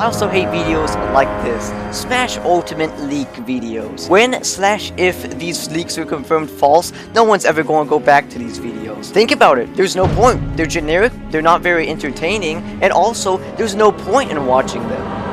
I also hate videos like this, Smash Ultimate Leak videos. When/if these leaks are confirmed false, no one's ever going to go back to these videos. Think about it, there's no point. They're generic, they're not very entertaining, and also, there's no point in watching them.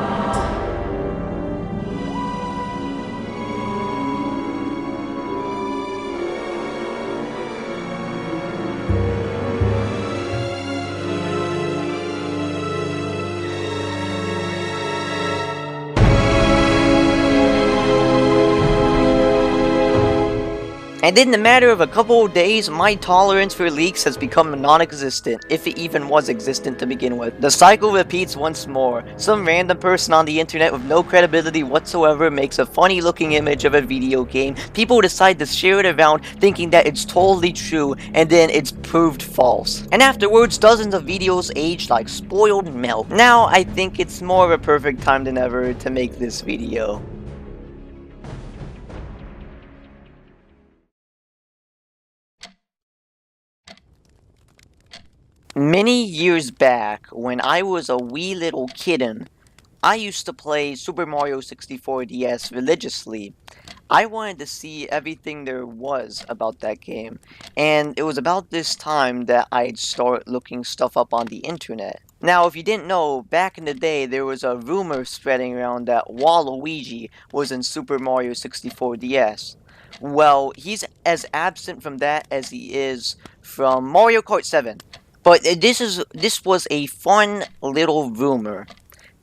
And in the matter of a couple of days, my tolerance for leaks has become non-existent, if it even was existent to begin with. The cycle repeats once more. Some random person on the internet with no credibility whatsoever makes a funny looking image of a video game. People decide to share it around thinking that it's totally true, and then it's proved false. And afterwards, dozens of videos age like spoiled milk. Now, I think it's more of a perfect time than ever to make this video. Many years back, when I was a wee little kitten, I used to play Super Mario 64 DS religiously. I wanted to see everything there was about that game, and it was about this time that I'd start looking stuff up on the internet. Now, if you didn't know, back in the day there was a rumor spreading around that Waluigi was in Super Mario 64 DS. Well, he's as absent from that as he is from Mario Kart 7. But this was a fun little rumor.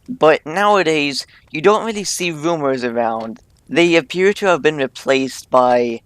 But nowadays, you don't really see rumors around. They appear to have been replaced by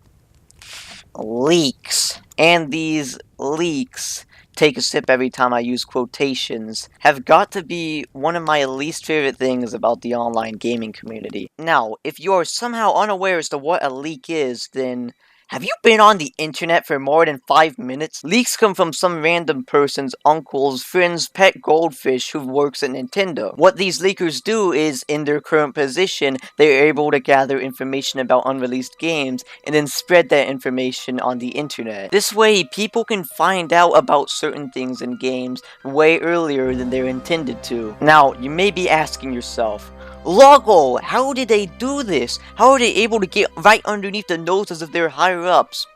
leaks. And these leaks, take a sip every time I use quotations, have got to be one of my least favorite things about the online gaming community. Now, if you are somehow unaware as to what a leak is, then have you been on the internet for more than 5 minutes? Leaks come from some random person's uncle's friend's pet goldfish who works at Nintendo. What these leakers do is, in their current position, they're able to gather information about unreleased games and then spread that information on the internet. This way, people can find out about certain things in games way earlier than they're intended to. Now, you may be asking yourself, Logo, how did they do this? How are they able to get right underneath the noses of their higher-ups?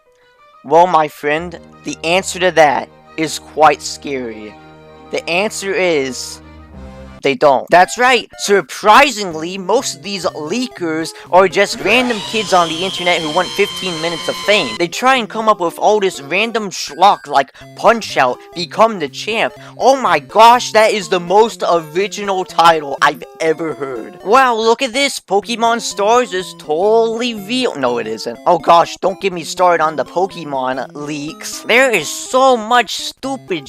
Well, my friend, the answer to that is quite scary. The answer is they don't. That's right. Surprisingly, most of these leakers are just random kids on the internet who want 15 minutes of fame. They try and come up with all this random schlock like Punch-Out, Become the Champ. Oh my gosh, that is the most original title I've ever heard. Wow, look at this. Pokemon Stars is totally real. No, it isn't. Oh gosh, don't get me started on the Pokemon leaks. There is so much stupid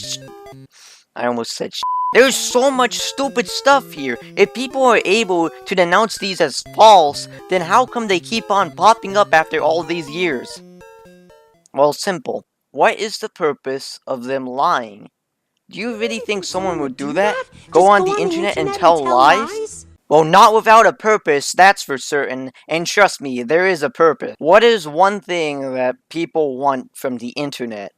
I almost said There's so much stupid stuff here. If people are able to denounce these as false, then how come they keep on popping up after all these years? Well, simple. What is the purpose of them lying? Do you really think someone would do that? Go on the internet and tell lies? Well, not without a purpose, that's for certain. And trust me, there is a purpose. What is one thing that people want from the internet?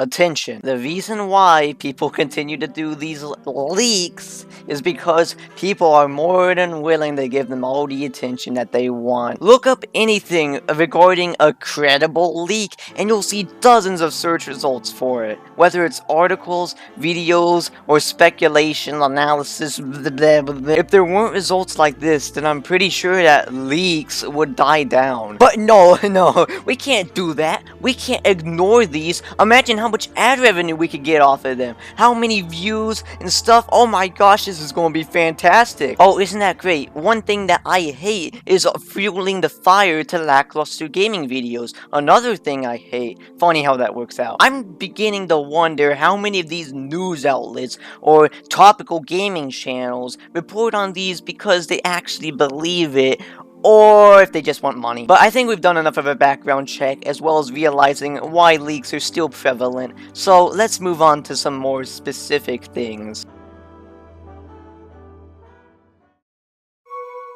Attention. The reason why people continue to do these leaks is because people are more than willing to give them all the attention that they want. Look up anything regarding a credible leak and you'll see dozens of search results for it. Whether it's articles, videos, or speculation, analysis, blah, blah, blah. If there weren't results like this, then I'm pretty sure that leaks would die down. But no, we can't do that. We can't ignore these. Imagine how much ad revenue we could get off of them. How many views and stuff. Oh my gosh, this is going to be fantastic. Oh, isn't that great? One thing that I hate is fueling the fire to lackluster gaming videos. Another thing I hate. Funny how that works out. I'm beginning to wonder how many of these news outlets or topical gaming channels report on these because they actually believe it, or if they just want money. But I think we've done enough of a background check, as well as realizing why leaks are still prevalent. So let's move on to some more specific things.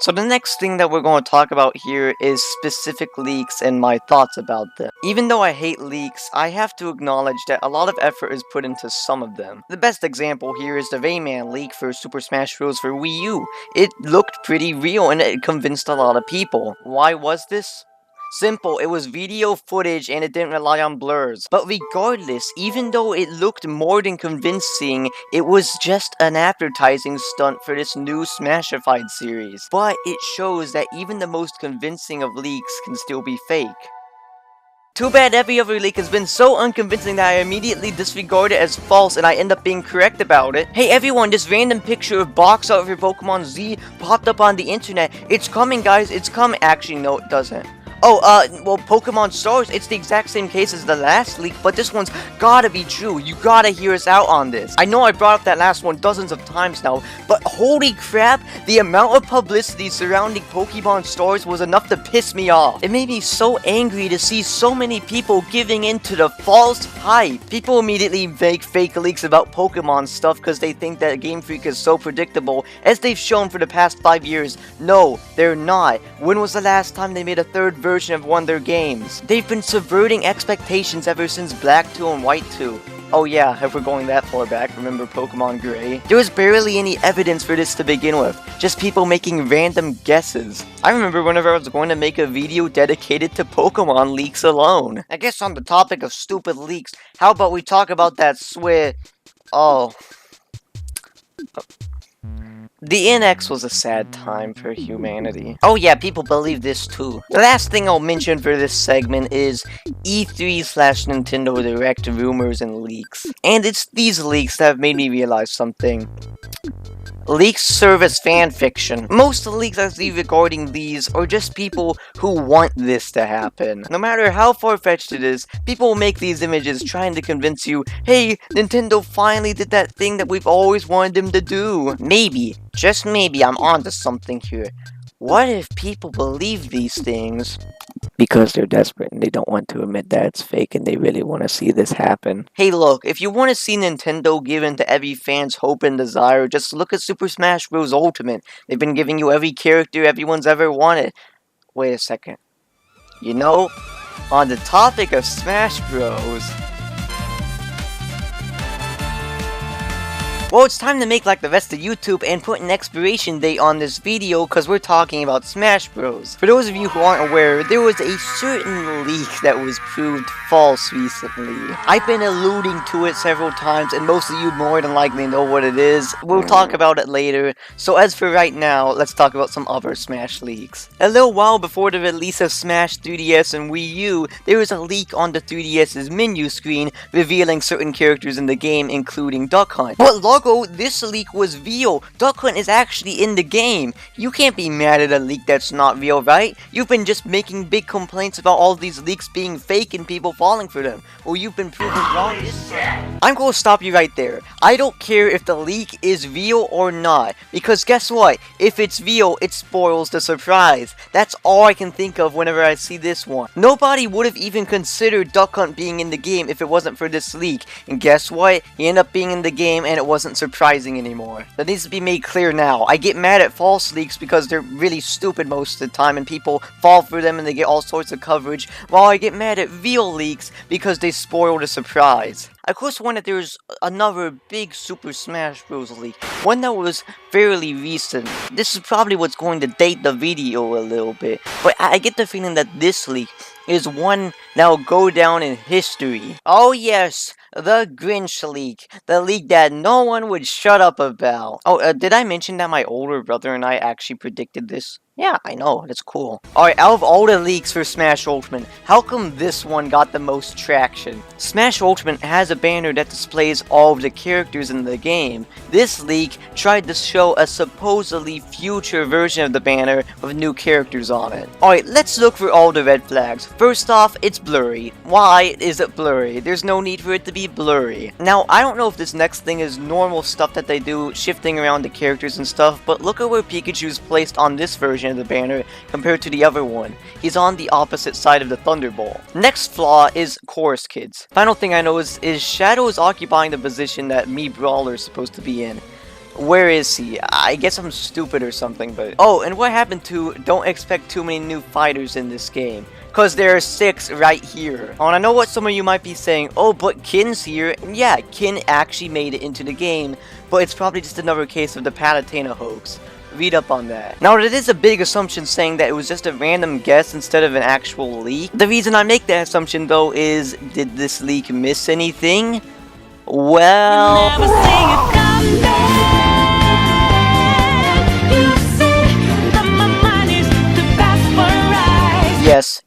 So the next thing that we're going to talk about here is specific leaks and my thoughts about them. Even though I hate leaks, I have to acknowledge that a lot of effort is put into some of them. The best example here is the Rayman leak for Super Smash Bros. For Wii U. It looked pretty real and it convinced a lot of people. Why was this? Simple, it was video footage and it didn't rely on blurs. But regardless, even though it looked more than convincing, it was just an advertising stunt for this new Smashified series. But it shows that even the most convincing of leaks can still be fake. Too bad every other leak has been so unconvincing that I immediately disregard it as false and I end up being correct about it. Hey everyone, this random picture of box art of your Pokemon Z popped up on the internet. It's coming guys, it's coming. Actually, no it doesn't. Oh, well, Pokemon Stars, it's the exact same case as the last leak, but this one's gotta be true. You gotta hear us out on this. I know I brought up that last one dozens of times now, but holy crap, the amount of publicity surrounding Pokemon Stars was enough to piss me off. It made me so angry to see so many people giving in to the false hype. People immediately make fake leaks about Pokemon stuff because they think that Game Freak is so predictable, as they've shown for the past 5 years. No, they're not. When was the last time they made a third version of one of their games? They've been subverting expectations ever since Black 2 and White 2. Oh yeah, if we're going that far back, remember Pokemon Gray? There was barely any evidence for this to begin with, just people making random guesses. I remember whenever I was going to make a video dedicated to Pokemon leaks alone. I guess on the topic of stupid leaks, how about we talk about that The NX was a sad time for humanity. Oh yeah, people believe this too. The last thing I'll mention for this segment is E3/Nintendo Direct rumors and leaks. And it's these leaks that have made me realize something. Leaks serve as fan fiction. Most of the leaks I see regarding these are just people who want this to happen. No matter how far-fetched it is, people will make these images trying to convince you, hey, Nintendo finally did that thing that we've always wanted them to do. Maybe, just maybe, I'm onto something here. What if people believe these things because they're desperate and they don't want to admit that it's fake and they really want to see this happen? Hey look, if you want to see Nintendo give in to every fan's hope and desire, just look at Super Smash Bros. Ultimate. They've been giving you every character everyone's ever wanted. Wait a second. You know, on the topic of Smash Bros. Well, it's time to make like the rest of YouTube and put an expiration date on this video because we're talking about Smash Bros. For those of you who aren't aware, there was a certain leak that was proved false recently. I've been alluding to it several times and most of you more than likely know what it is. We'll talk about it later. So as for right now, let's talk about some other Smash leaks. A little while before the release of Smash 3DS and Wii U, there was a leak on the 3DS's menu screen revealing certain characters in the game, including Duck Hunt. But this leak was real. Duck Hunt is actually in the game. You can't be mad at a leak that's not real, right? You've been just making big complaints about all these leaks being fake and people falling for them. Well, you've been proven wrong this time. I'm gonna stop you right there. I don't care if the leak is real or not, because guess what? If it's real, it spoils the surprise. That's all I can think of whenever I see this one. Nobody would have even considered Duck Hunt being in the game if it wasn't for this leak. And guess what? He ended up being in the game and it wasn't surprising anymore. That needs to be made clear now. I get mad at false leaks because they're really stupid most of the time and people fall for them and they get all sorts of coverage, while I get mad at real leaks because they spoil the surprise. I course wanted there was another big Super Smash Bros. Leak, one that was fairly recent. This is probably what's going to date the video a little bit, but I get the feeling that this leak is one that will go down in history. Oh yes, the Grinch leak. The leak that no one would shut up about. Oh, did I mention that my older brother and I actually predicted this? Yeah, I know, that's cool. Alright, out of all the leaks for Smash Ultimate, how come this one got the most traction? Smash Ultimate has a banner that displays all of the characters in the game. This leak tried to show a supposedly future version of the banner with new characters on it. Alright, let's look for all the red flags. First off, it's blurry. Why is it blurry? There's no need for it to be blurry. Now, I don't know if this next thing is normal stuff that they do, shifting around the characters and stuff, but look at where Pikachu's placed on this version of the banner compared to the other one. He's on the opposite side of the Thunderbolt. Next flaw is Chorus Kids. Final thing I know is Shadow is occupying the position that Mii Brawler is supposed to be in. Where is he? I guess I'm stupid or something, but... Oh, and what happened to don't expect too many new fighters in this game? Cause there are 6 right here. Oh, and I know what some of you might be saying, oh, but Kin's here. Yeah, Kin actually made it into the game, but it's probably just another case of the Palutena hoax. Read up on that. Now, it is a big assumption saying that it was just a random guess instead of an actual leak. The reason I make that assumption, though, is did this leak miss anything? Well...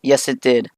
Yes, it did.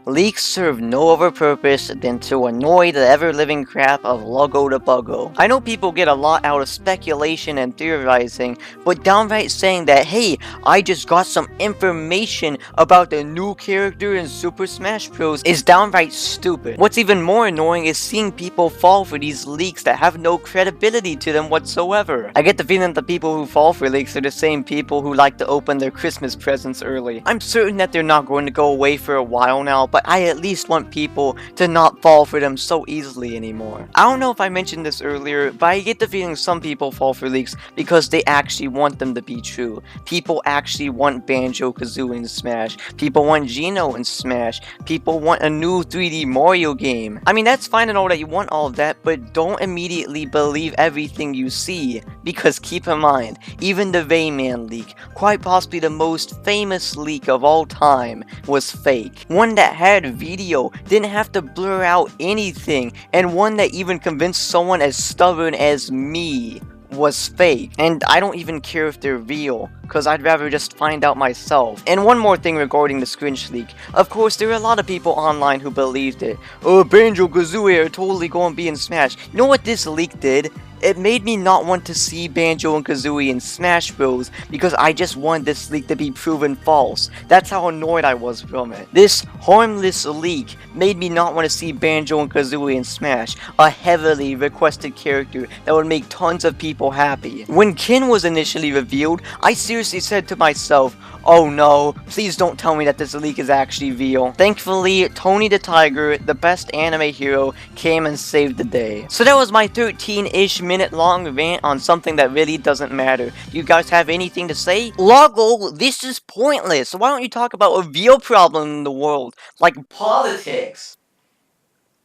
Leaks serve no other purpose than to annoy the ever-living crap of Luggo the Buggo. I know people get a lot out of speculation and theorizing, but downright saying that, hey, I just got some information about the new character in Super Smash Bros. Is downright stupid. What's even more annoying is seeing people fall for these leaks that have no credibility to them whatsoever. I get the feeling that the people who fall for leaks are the same people who like to open their Christmas presents early. I'm certain that they're not going to go away for a while now, but I at least want people to not fall for them so easily anymore. I don't know if I mentioned this earlier, but I get the feeling some people fall for leaks because they actually want them to be true. People actually want Banjo-Kazooie in Smash. People want Geno in Smash. People want a new 3D Mario game. I mean, that's fine and all that you want all of that, but don't immediately believe everything you see. Because keep in mind, even the Rayman leak, quite possibly the most famous leak of all time, was fake. One that had video, didn't have to blur out anything, and one that even convinced someone as stubborn as me was fake. And I don't even care if they're real, because I'd rather just find out myself. And one more thing regarding the Scrinch leak. Of course, there are a lot of people online who believed it. Oh, Banjo-Kazooie are totally going to be in Smash. You know what this leak did? It made me not want to see Banjo and Kazooie in Smash Bros. Because I just wanted this leak to be proven false. That's how annoyed I was from it. This harmless leak made me not want to see Banjo and Kazooie in Smash, a heavily requested character that would make tons of people happy. When Kin was initially revealed, I seriously said to myself, oh no, please don't tell me that this leak is actually real. Thankfully, Tony the Tiger, the best anime hero, came and saved the day. So that was my 13-ish minute long rant on something that really doesn't matter. You guys have anything to say? Luggo, this is pointless. Why don't you talk about a real problem in the world, like politics?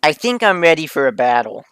I think I'm ready for a battle.